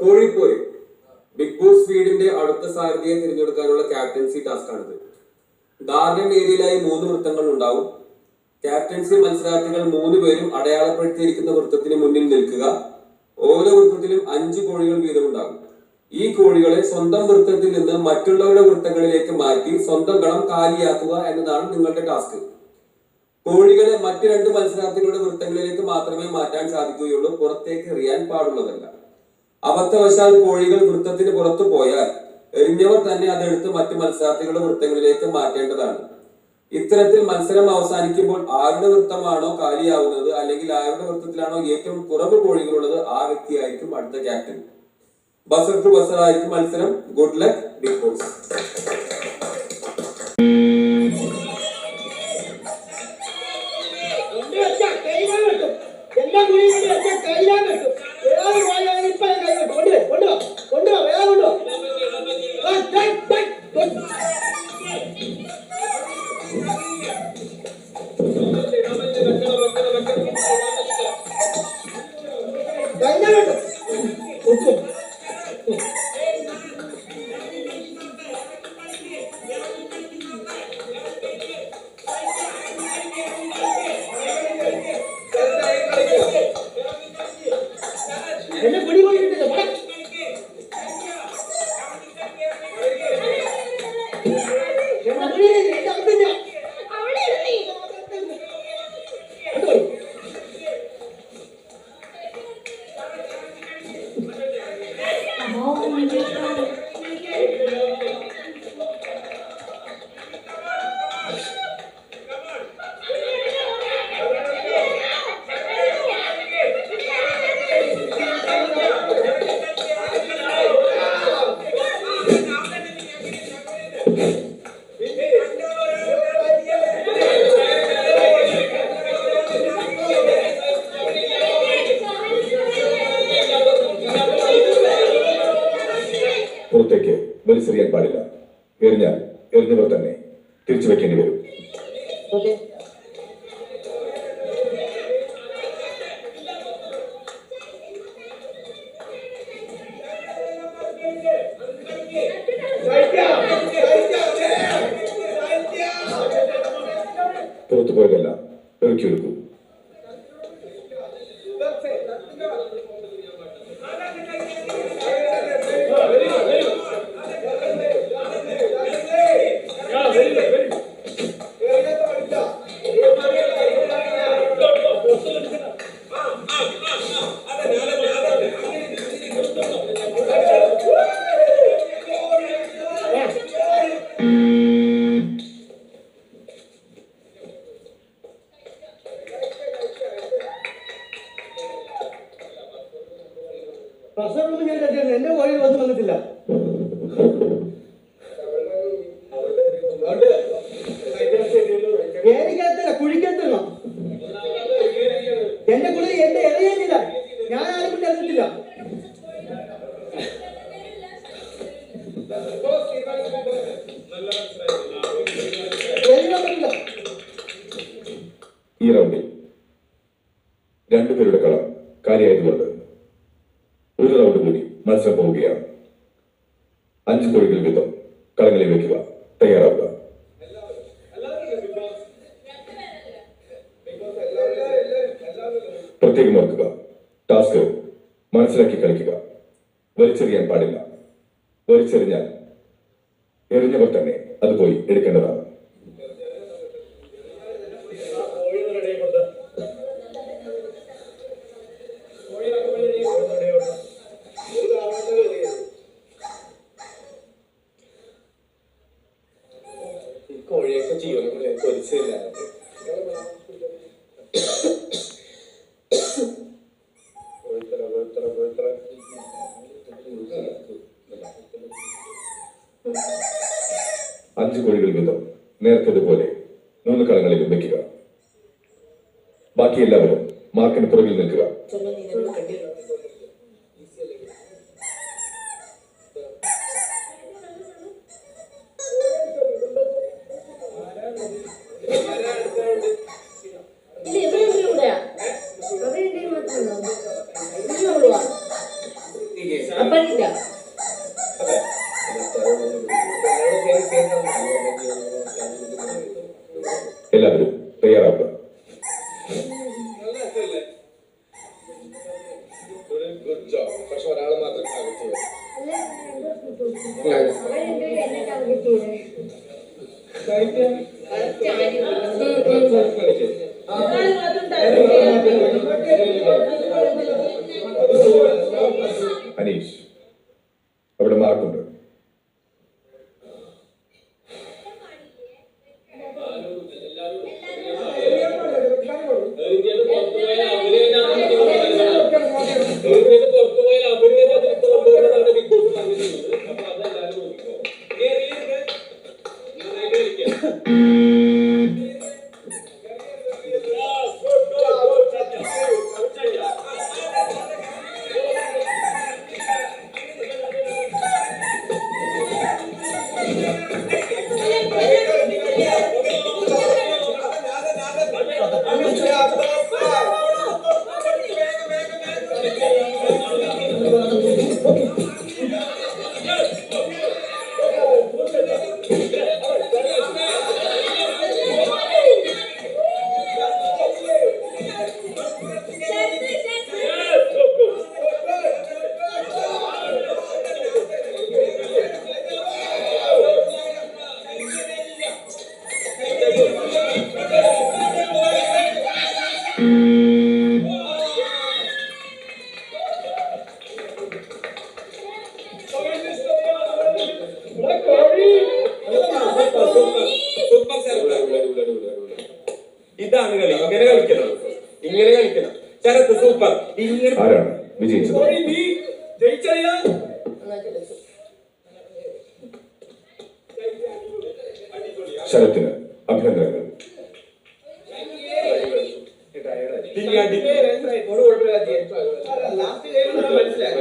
കോഴിപ്പോര് big boss വീടിന്റെ അടുത്ത സാരഥിയെ തിരഞ്ഞെടുക്കാനുള്ള ക്യാപ്റ്റൻസി ടാസ്ക് ആണിത്. ഗാർഡൻ ഏരിയയിലായി 3 വൃത്തങ്ങൾ ഉണ്ടാവും. ക്യാപ്റ്റൻസി മത്സരാർത്ഥികൾ 3 പേരും അടയാളപ്പെടുത്തിയിരിക്കുന്ന വൃത്തത്തിന് മുന്നിൽ നിൽക്കുക. ഓരോ വൃത്തത്തിലും 5 കോഴികൾ വീതമുണ്ടാകും. ഈ കോഴികളെ സ്വന്തം വൃത്തത്തിൽ നിന്ന് മറ്റുള്ളവരുടെ വൃത്തങ്ങളിലേക്ക് മാറ്റി സ്വന്തം കളം കാലിയാക്കുക എന്നതാണ് നിങ്ങളുടെ ടാസ്ക്. കോഴികളെ മറ്റു 2 മത്സരാർത്ഥികളുടെ വൃത്തങ്ങളിലേക്ക് മാത്രമേ മാറ്റാൻ സാധിക്കുകയുള്ളൂ. പുറത്തേക്ക് എറിയാൻ പാടുള്ളതല്ല. അബദ്ധവശാൽ കോഴികൾ വൃത്തത്തിന് പുറത്തു പോയാൽ എറിഞ്ഞവർ തന്നെ അതെടുത്ത് മറ്റു മത്സരാർത്ഥികളുടെ വൃത്തങ്ങളിലേക്ക് മാറ്റേണ്ടതാണ്. ഇത്തരത്തിൽ മത്സരം അവസാനിക്കുമ്പോൾ ആരുടെ വൃത്തമാണോ കാലിയാവുന്നത് അല്ലെങ്കിൽ ആരുടെ വൃത്തത്തിലാണോ ഏറ്റവും കുറവ് കോഴികളുള്ളത് ആ വ്യക്തിയായിരിക്കും അടുത്ത ക്യാപ്റ്റൻ. ബസർ ടു ബസർ ആയിരിക്കും മത്സരം. Good luck big boss. പുറത്തേക്ക് വലിച്ചെറിയാൻ പാടില്ല. എറിഞ്ഞാൽ എറിഞ്ഞവർ തന്നെ തിരിച്ചു വെക്കേണ്ടി വരും. പുറത്തു പോയതല്ല ഇറക്കിയെടുക്കൂ. പ്രശ്നമൊന്നും ഞാൻ കണ്ടില്ല. എന്റെ കോഴി ഒന്നും വന്നിട്ടില്ല. ഏരിക്കകത്തല്ല, കുഴിക്കത്തിടണം. എന്റെ കുളി എന്റെ എറിയുന്നില്ല. ഞാൻ ആരും കൊണ്ട് അറിഞ്ഞിട്ടില്ല. ഈ റൗണ്ടിൽ 2 പേരുടെ കളം കാലിയായതുകൊണ്ട് ഒരു റൗണ്ട് കൂടി മത്സരം പോവുകയാണ്. 5 കോഴികൾ വീതം കളങ്ങളിൽ വെക്കുക. തയ്യാറാവുക. പ്രത്യേകം ഓർക്കുക, ടാസ്ക് മനസ്സിലാക്കി കളിക്കുക. വലിച്ചെറിയാൻ പാടില്ല. വലിച്ചെറിഞ്ഞാൽ എറിഞ്ഞവർ തന്നെ അത് പോയി എടുക്കേണ്ടതാണ്. കോഴിയൊക്കെ ജീവനെ പൊരിച്ചില്ല. അഞ്ച് കോഴികൾ വീതം നേരത്തേതുപോലെ 3 കളങ്ങളിലും വെക്കുക. ബാക്കി എല്ലാവരും മാർക്കിന് പുറകിൽ നിൽക്കുക. apa good job. പക്ഷെ ഒരാൾ മാത്രം ടാർഗറ്റ് ചെയ്യും. അനീഷ് അവിടെ മാർക്കുണ്ട്. ഇതാണ് കളി. ഇങ്ങനെ കളിക്കണം, ഇങ്ങനെ കളിക്കണം. ശരത്ത് സൂപ്പർ. ആരാണ് വിജയിച്ചത്? ശരത്തിന് അഭിനന്ദനങ്ങൾ. ലാസ്റ്റ് മനസ്സിലായി